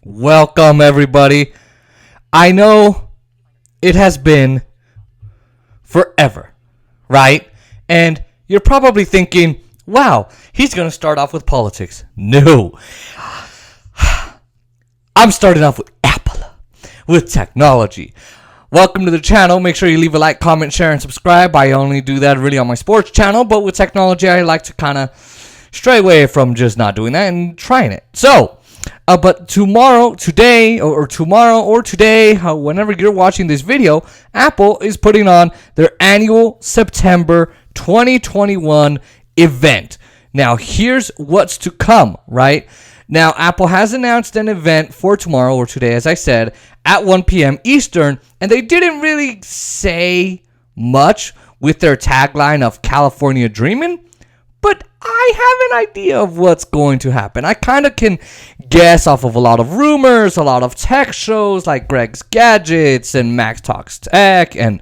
Welcome, everybody. I know it has been forever, right? And you're probably thinking, wow, he's going to start off with politics. No. I'm starting off with Apple, with technology. Welcome to the channel. Make sure you leave a like, comment, share, and subscribe. I only do that really on my sports channel, but with technology, I like to kind of stray away from just not doing that and trying it. But today, whenever you're watching this video, Apple is putting on their annual September 2021 event. Now, here's what's to come, right? Now, Apple has announced an event for tomorrow, or today, as I said, at 1 p.m. Eastern, and they didn't really say much with their tagline of California Dreamin', but I have an idea of what's going to happen. I kind of can guess off of a lot of rumors, a lot of tech shows like Greg's Gadgets and Max Talks Tech and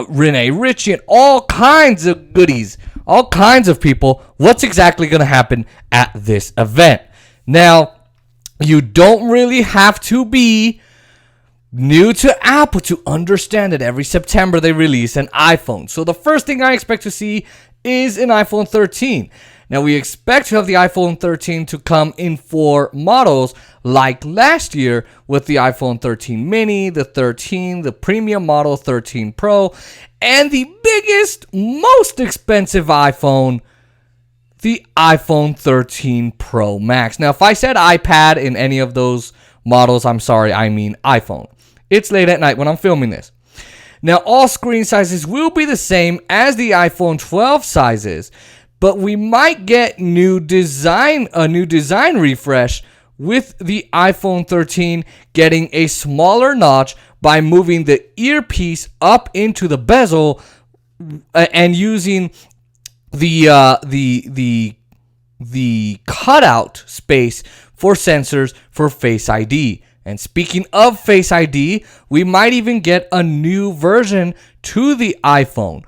Renee Ritchie and all kinds of goodies, all kinds of people, what's exactly going to happen at this event. Now, you don't really have to be new to Apple to understand that every September they release an iPhone. So the first thing I expect to see is an iPhone 13. Now we expect to have the iPhone 13 to come in 4 models like last year with the iPhone 13 mini, the 13, the premium model 13 Pro, and the biggest, most expensive iPhone, the iPhone 13 Pro Max. Now if I said iPad in any of those models, I'm sorry, I mean iPhone. It's late at night when I'm filming this. Now, all screen sizes will be the same as the iPhone 12 sizes, but we might get a new design refresh with the iPhone 13 getting a smaller notch by moving the earpiece up into the bezel and using the cutout space for sensors for Face ID. And speaking of Face ID, we might even get a new version to the iPhone,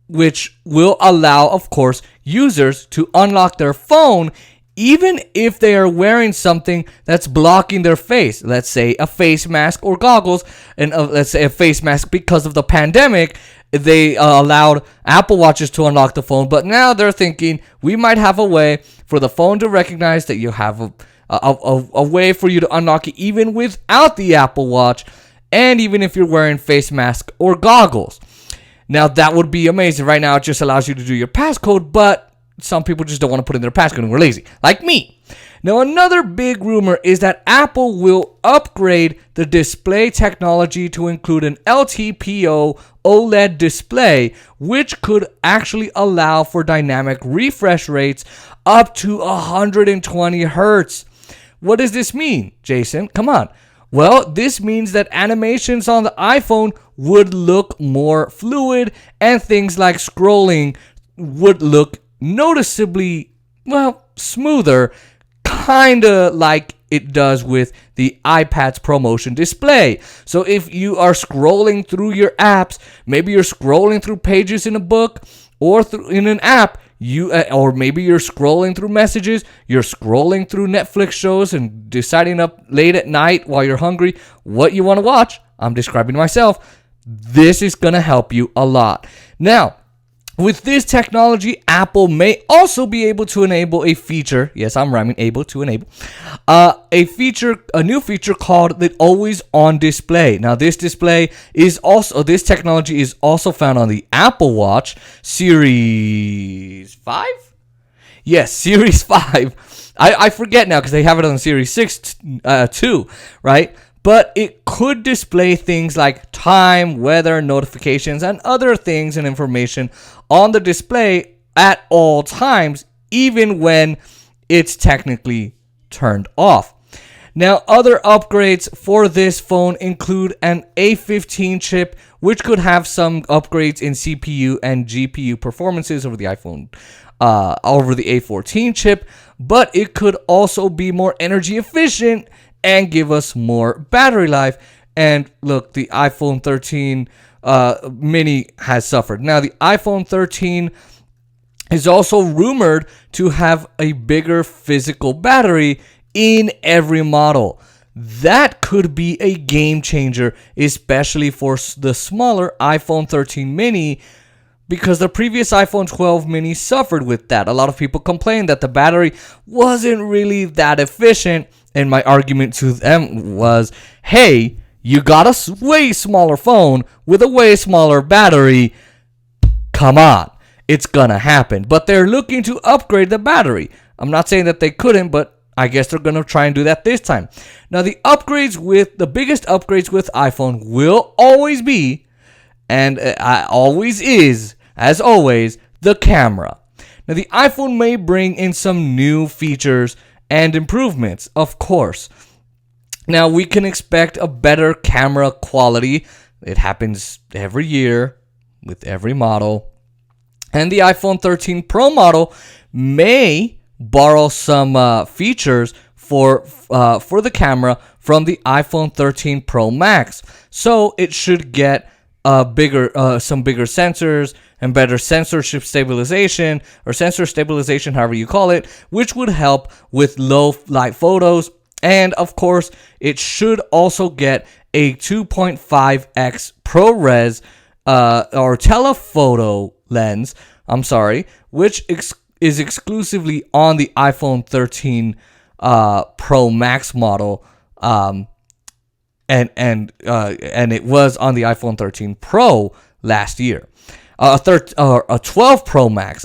which will allow, of course, users to unlock their phone even if they are wearing something that's blocking their face. Let's say a face mask or goggles, and let's say a face mask because of the pandemic. They allowed Apple Watches to unlock the phone, but now they're thinking we might have a way for the phone to recognize that you have a way for you to unlock it even without the Apple Watch, and even if you're wearing face mask or goggles. Now that would be amazing. Right now it just allows you to do your passcode, but some people just don't want to put in their passcode and we're lazy, like me. Now another big rumor is that Apple will upgrade the display technology to include an LTPO OLED display, which could actually allow for dynamic refresh rates up to 120 hertz. What does this mean, Jason? Come on. Well, this means that animations on the iPhone would look more fluid and things like scrolling would look noticeably, smoother, kind of like it does with the iPad's ProMotion display. So if you are scrolling through your apps, maybe you're scrolling through pages in a book or in an app, or maybe you're scrolling through messages, you're scrolling through Netflix shows and deciding up late at night while you're hungry what you want to watch. I'm describing myself. This is going to help you a lot. Now, with this technology, Apple may also be able to enable a feature. Yes, I'm rhyming, able to enable. A new feature called the Always On Display. Now, this technology is also found on the Apple Watch Series 5? Yes, Series 5. I forget now because they have it on Series 6 too, right? But it could display things like time, weather, notifications, and other things and information on the display at all times, even when it's technically turned off. Now, other upgrades for this phone include an A15 chip, which could have some upgrades in CPU and GPU performances over the A14 chip, but it could also be more energy efficient and give us more battery life. And look, the iPhone 13 mini has suffered. Now, the iPhone 13 is also rumored to have a bigger physical battery in every model. That could be a game changer, especially for the smaller iPhone 13 mini, because the previous iPhone 12 mini suffered with that. A lot of people complained that the battery wasn't really that efficient, and my argument to them was, hey, you got a way smaller phone with a way smaller battery. Come on, it's gonna happen. But they're looking to upgrade the battery. I'm not saying that they couldn't, but I guess they're gonna try and do that this time. Now, the biggest upgrades with iPhone will always be, and always is, as always, the camera. Now, the iPhone may bring in some new features and improvements, of course. Now, we can expect a better camera quality. It happens every year with every model. And the iPhone 13 Pro model may borrow some features for the camera from the iPhone 13 Pro Max. So it should get some bigger sensors and better sensor stabilization, however you call it, which would help with low light photos. And of course, it should also get a 2.5x ProRes or telephoto lens, which is exclusively on the iPhone 13 Pro Max model, and it was on the iPhone 13 Pro last year. A 12 Pro Max,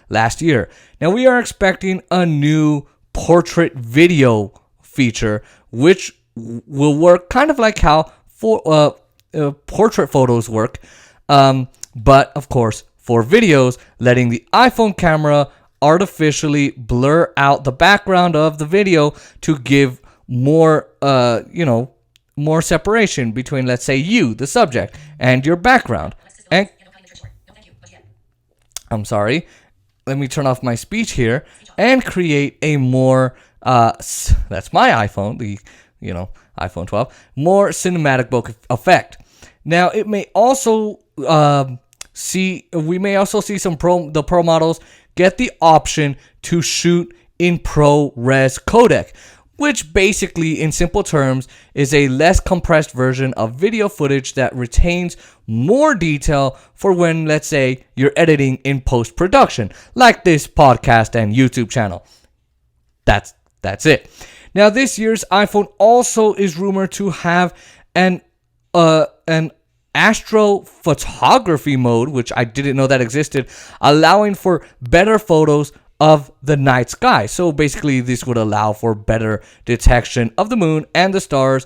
last year. Now we are expecting a new portrait video feature, which will work kind of like how portrait photos work, but of course for videos, letting the iPhone camera artificially blur out the background of the video to give more more separation between, let's say, you, the subject, and your background. And let me turn off my speech here and create a more that's my iPhone, the iPhone 12, more cinematic bokeh effect. Now, it may also see some the Pro models get the option to shoot in ProRes codec, which basically, in simple terms, is a less compressed version of video footage that retains more detail for when, let's say, you're editing in post-production, like this podcast and YouTube channel. That's it. Now, this year's iPhone also is rumored to have an Astro photography mode, which I didn't know that existed, allowing for better photos of the night sky. So basically, this would allow for better detection of the moon and the stars,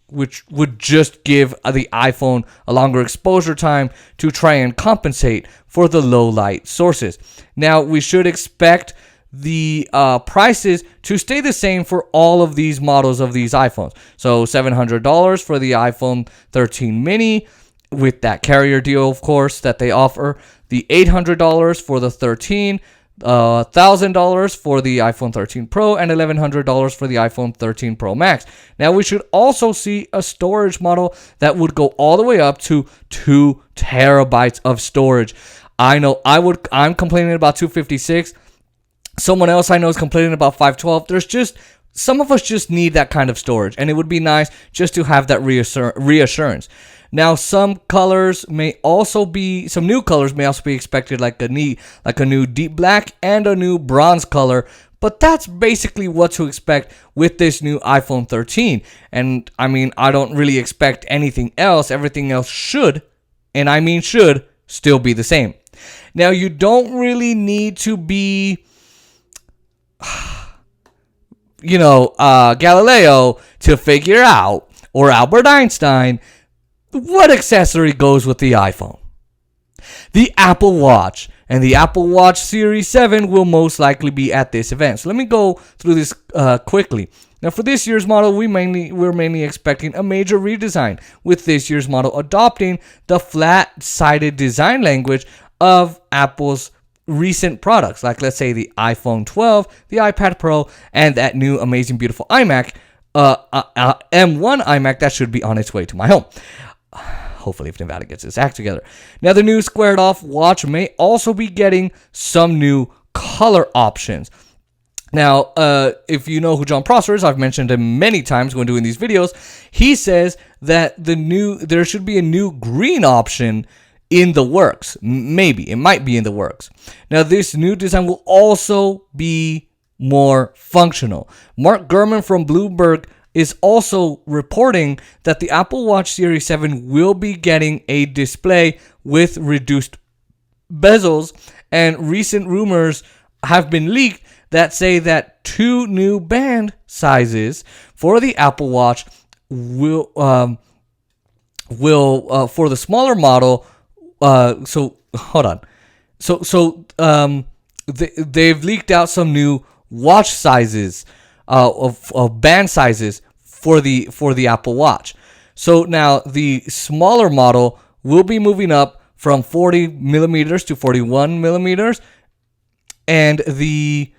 which would just give the iPhone a longer exposure time to try and compensate for the low light sources. Now, we should expect the prices to stay the same for all of these models of these iPhones. So $700 for the iPhone 13 mini, with that carrier deal, of course, that they offer. The $800 for the 13, $1,000 for the iPhone 13 Pro, and $1,100 for the iPhone 13 Pro Max. Now, we should also see a storage model that would go all the way up to 2 terabytes of storage. I know I'm complaining about 256. Someone else I know is complaining about 512. There's just, some of us just need that kind of storage, and it would be nice just to have that reassurance. Now, some new colors may also be expected, like a new deep black and a new bronze color. But that's basically what to expect with this new iPhone 13. And I don't really expect anything else. Everything else should still be the same. Now, you don't really need to be Galileo to figure out, or Albert Einstein, what accessory goes with the iPhone. The Apple Watch and the Apple Watch Series 7 will most likely be at this event. So let me go through this quickly. Now, for this year's model, we're mainly expecting a major redesign, with this year's model adopting the flat-sided design language of Apple's recent products, like, let's say, the iPhone 12, the iPad Pro, and that new amazing, beautiful iMac, M1 iMac that should be on its way to my home. Hopefully, if Nevada gets its act together. Now, the new squared-off watch may also be getting some new color options. Now, if you know who John Prosser is, I've mentioned him many times when doing these videos. He says that there should be a new green option in the works. Maybe it might be in the works. Now, this new design will also be more functional. Mark Gurman from Bloomberg is also reporting that the Apple Watch Series 7 will be getting a display with reduced bezels, and recent rumors have been leaked that say that 2 new band sizes for the Apple Watch will for the smaller model. So hold on. They've leaked out some new watch sizes of band sizes for the Apple Watch. So now the smaller model will be moving up from 40 millimeters to 41 millimeters, and the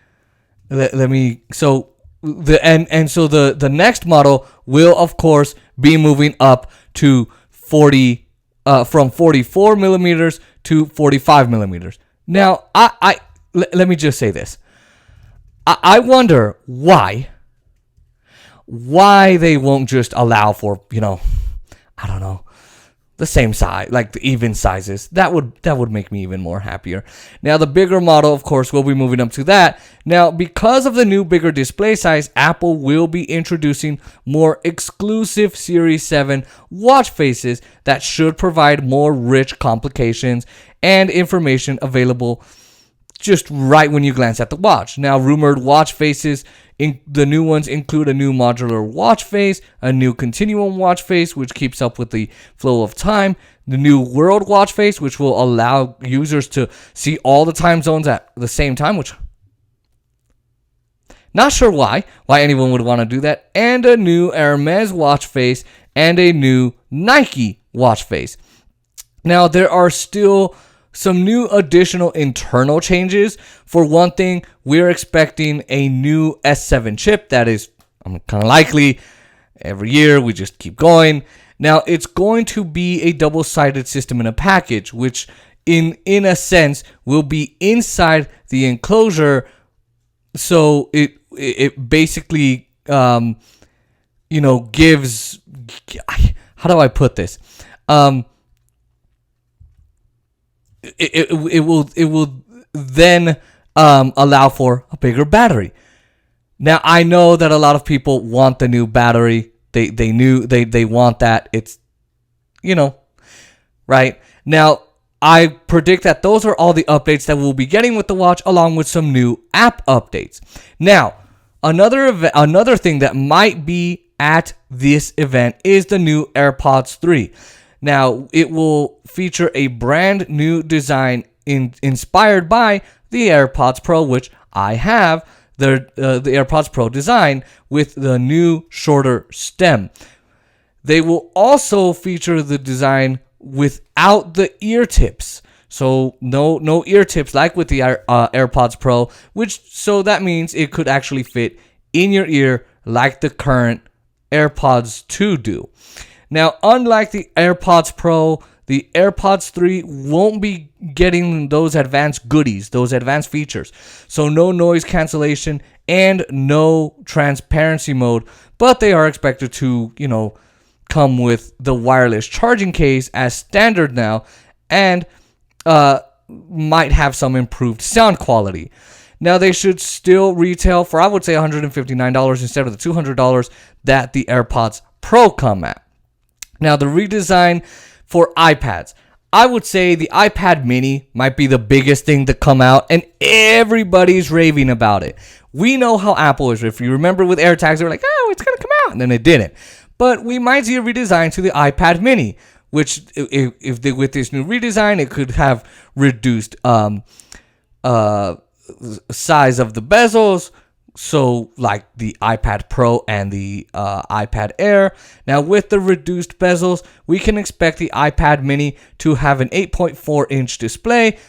next model will of course be moving up to 40 from 44 millimeters to 45 millimeters. Now, let me just say this. I wonder why they won't just allow for, I don't know, the same size, like the even sizes. That would make me even more happier. Now, the bigger model, of course, will be moving up to that. Now, because of the new bigger display size, Apple will be introducing more exclusive Series 7 watch faces that should provide more rich complications and information available just right when you glance at the watch. Now, rumored watch faces, the new ones include a new modular watch face, a new continuum watch face, which keeps up with the flow of time, the new world watch face, which will allow users to see all the time zones at the same time, which not sure why anyone would want to do that, and a new Hermes watch face and a new Nike watch face. Now, there are still some new additional internal changes. For one thing, we're expecting a new S7 chip. That is kind of likely. Every year, we just keep going. Now, it's going to be a double-sided system in a package, which in a sense will be inside the enclosure. So it basically, gives, how do I put this? It will then allow for a bigger battery. Now, I know that a lot of people want the new battery. They want that. It's, right? Now, I predict that those are all the updates that we'll be getting with the watch, along with some new app updates. Now, another thing that might be at this event is the new AirPods 3. Now, it will feature a brand new design inspired by the AirPods Pro, which I have, the AirPods Pro design with the new shorter stem. They will also feature the design without the ear tips. So no ear tips like with the AirPods Pro, so that means it could actually fit in your ear like the current AirPods 2 do. Now, unlike the AirPods Pro, the AirPods 3 won't be getting those advanced goodies, those advanced features. So no noise cancellation and no transparency mode, but they are expected to, come with the wireless charging case as standard now, and might have some improved sound quality. Now, they should still retail for, I would say, $159 instead of the $200 that the AirPods Pro come at. Now, the redesign for iPads. I would say the iPad mini might be the biggest thing to come out, and everybody's raving about it. We know how Apple is. If you remember with AirTags, they were like, oh, it's going to come out, and then it didn't. But we might see a redesign to the iPad mini, which with this new redesign, it could have reduced size of the bezels, so like the iPad Pro and the iPad Air. Now, with the reduced bezels, we can expect the iPad mini to have an 8.4-inch display,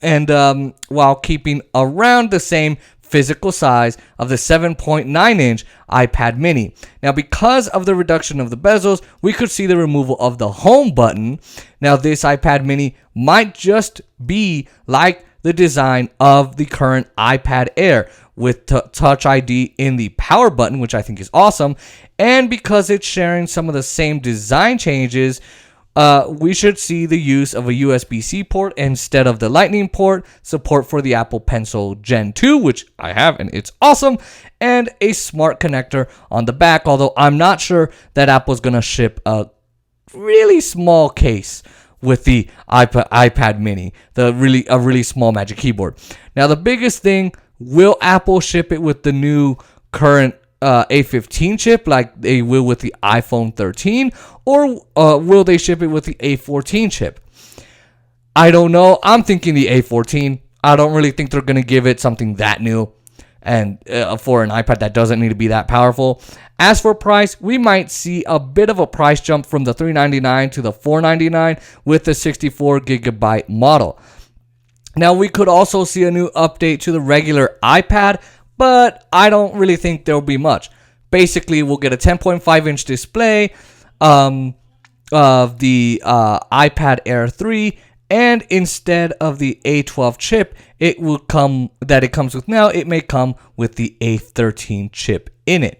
and while keeping around the same physical size of the 7.9-inch iPad mini. Now, because of the reduction of the bezels, we could see the removal of the home button. Now, this iPad mini might just be like the design of the current iPad Air with Touch ID in the power button, which I think is awesome. And because it's sharing some of the same design changes, we should see the use of a USB-C port instead of the Lightning port, support for the Apple Pencil Gen 2, which I have and it's awesome, and a smart connector on the back, although I'm not sure that Apple's going to ship a really small case with the iPad mini, a really small Magic Keyboard. Now, the biggest thing, will Apple ship it with the new current A15 chip like they will with the iPhone 13, or will they ship it with the A14 chip? I don't know. I'm thinking the A14. I don't really think they're going to give it something that new and for an iPad that doesn't need to be that powerful. As for price, we might see a bit of a price jump from the $399 to the $499 with the 64 gigabyte model. Now, we could also see a new update to the regular iPad, but I don't really think there'll be much. Basically, we'll get a 10.5-inch display of the iPad Air 3, and instead of the A12 chip, it comes with now, it may come with the A13 chip in it.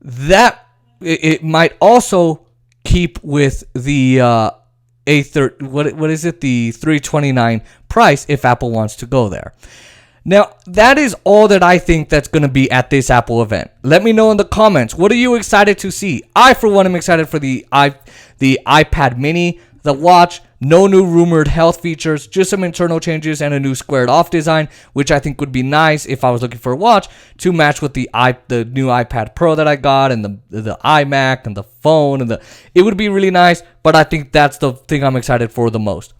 That it might also keep with the what is it? The $329 price if Apple wants to go there. Now, that is all that I think that's going to be at this Apple event. Let me know in the comments. What are you excited to see? I, for one, am excited for the iPad mini, the watch, no new rumored health features, just some internal changes and a new squared off design, which I think would be nice if I was looking for a watch to match with the new iPad Pro that I got and the iMac and the phone it would be really nice, but I think that's the thing I'm excited for the most.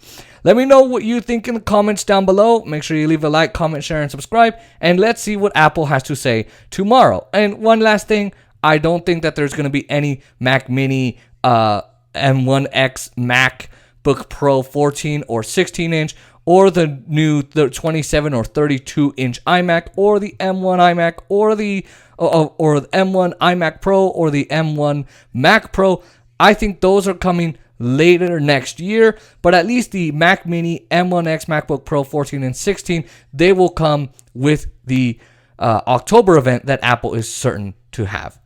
Let me know what you think in the comments down below. Make sure you leave a like, comment, share, and subscribe. And let's see what Apple has to say tomorrow. And one last thing, I don't think that there's going to be any Mac Mini M1X MacBook Pro 14 or 16-inch, or the 27 or 32-inch iMac, or the M1 iMac, or the M1 iMac Pro, or the M1 Mac Pro. I think those are coming later next year, but at least the Mac Mini, M1X, MacBook Pro 14 and 16, they will come with the October event that Apple is certain to have.